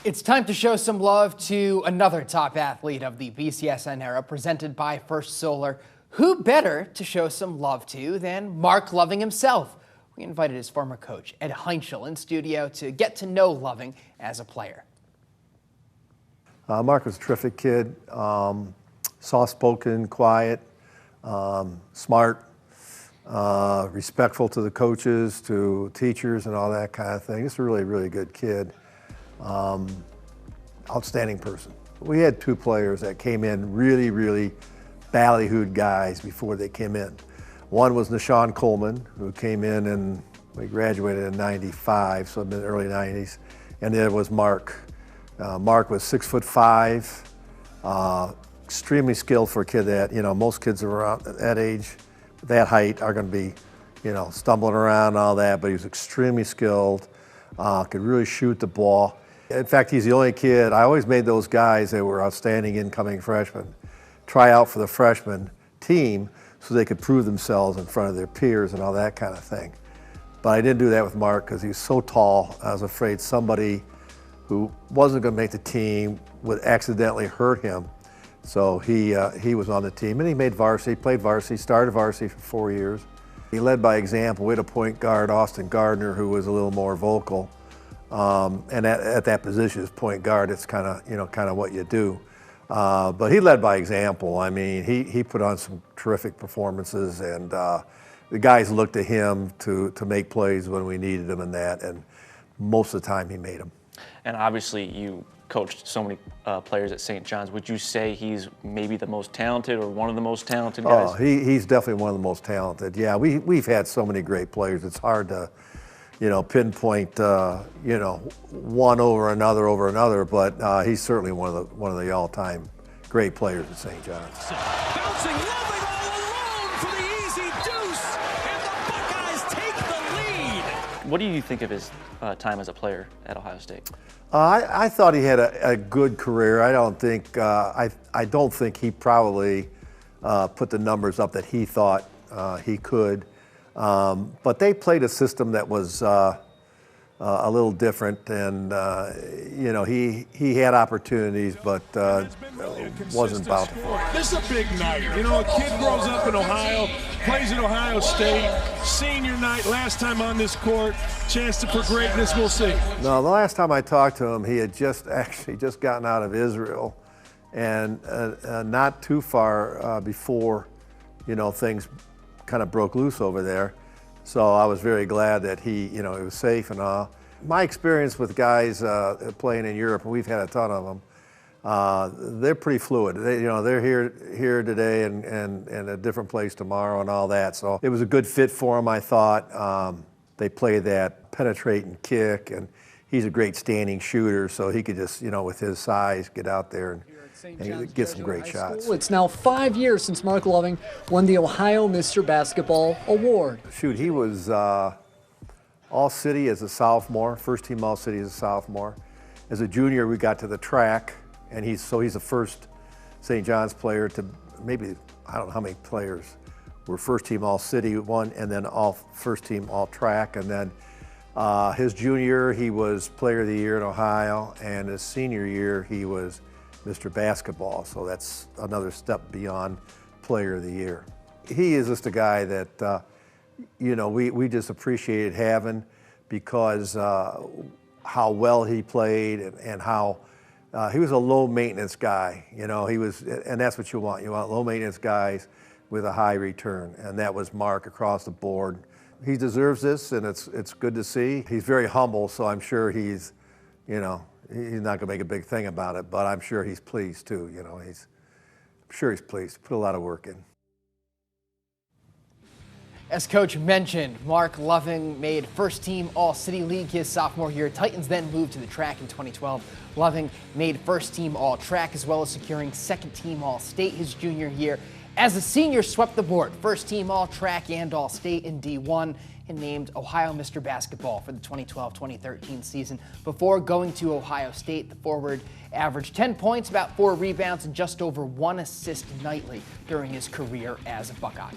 It's time to show some love to another top athlete of the BCSN era, presented by First Solar. Who better to show some love to than Marc Loving himself? We invited his former coach, Ed Heinschel, in studio to get to know Loving as a player. Marc was a terrific kid, soft-spoken, quiet, smart, respectful to the coaches, to teachers, and all that kind of thing. Just a really, really good kid. Outstanding person. We had two players that came in really, really ballyhooed guys before they came in. One was Nishan Coleman, who came in and we graduated in '95, so in the early '90s. And the other was Marc. Marc was 6'5", extremely skilled for a kid that, most kids around that age, that height, are going to be, stumbling around and all that, but he was extremely skilled, could really shoot the ball. In fact, he's the only kid, I always made those guys that were outstanding incoming freshmen try out for the freshman team so they could prove themselves in front of their peers and all that kind of thing. But I didn't do that with Marc because he was so tall. I was afraid somebody who wasn't going to make the team would accidentally hurt him. So he was on the team, and he made varsity, played varsity, started varsity for 4 years. He led by example. We had a point guard, Austin Gardner, who was a little more vocal. And at that position as point guard, it's kind of what you do. But he led by example. I mean, he put on some terrific performances, and the guys looked to him to make plays when we needed them and that, and most of the time he made them. And obviously you coached so many players at St. John's. Would you say he's maybe the most talented or one of the most talented guys? Oh, he's definitely one of the most talented. Yeah, we've had so many great players. It's hard to, pinpoint, one over another, but he's certainly one of the all-time great players at St. John's. Bouncing, Loving all alone for the easy deuce, and the Buckeyes take the lead. What do you think of his time as a player at Ohio State? I thought he had a good career. I don't think he probably put the numbers up that he thought he could. But they played a system that was a little different, and he had opportunities, but wasn't bountiful. This is a big night. A kid grows up in Ohio, plays at Ohio State, senior night, last time on this court, chance for greatness, we'll see. No, the last time I talked to him, he had just gotten out of Israel, and not too far before, things kind of broke loose over there. So I was very glad that he was safe and all. My experience with guys playing in Europe, and we've had a ton of them, they're pretty fluid. They're here today and a different place tomorrow and all that. So it was a good fit for them, I thought. They play that penetrating kick, and he's a great standing shooter, so he could just, with his size, get out there and get some great shots. It's now 5 years since Marc Loving won the Ohio Mr. Basketball Award. Shoot, he was All-City as a sophomore, first team All-City as a sophomore. As a junior, we got to the track, and he's the first St. John's player to maybe, I don't know how many players were first team All-City one, and then first team All-Track, and then his junior year, he was Player of the Year in Ohio, and his senior year, he was Mr. Basketball, so that's another step beyond Player of the Year. He is just a guy that, we just appreciated having, because how well he played and how he was a low-maintenance guy. He was, and that's what you want. You want low-maintenance guys with a high return, and that was Marc across the board. He deserves this, and it's good to see. He's very humble, so I'm sure he's, he's not going to make a big thing about it, but I'm sure he's pleased too. I'm sure he's pleased. Put a lot of work in. As Coach mentioned, Marc Loving made first-team All-City League his sophomore year. Titans then moved to the track in 2012. Loving made first-team All-Track, as well as securing second-team All-State his junior year. As a senior, swept the board, first-team All-Track and All-State in D1, and named Ohio Mr. Basketball for the 2012-2013 season. Before going to Ohio State, the forward averaged 10 points, about 4 rebounds, and just over 1 assist nightly during his career as a Buckeye.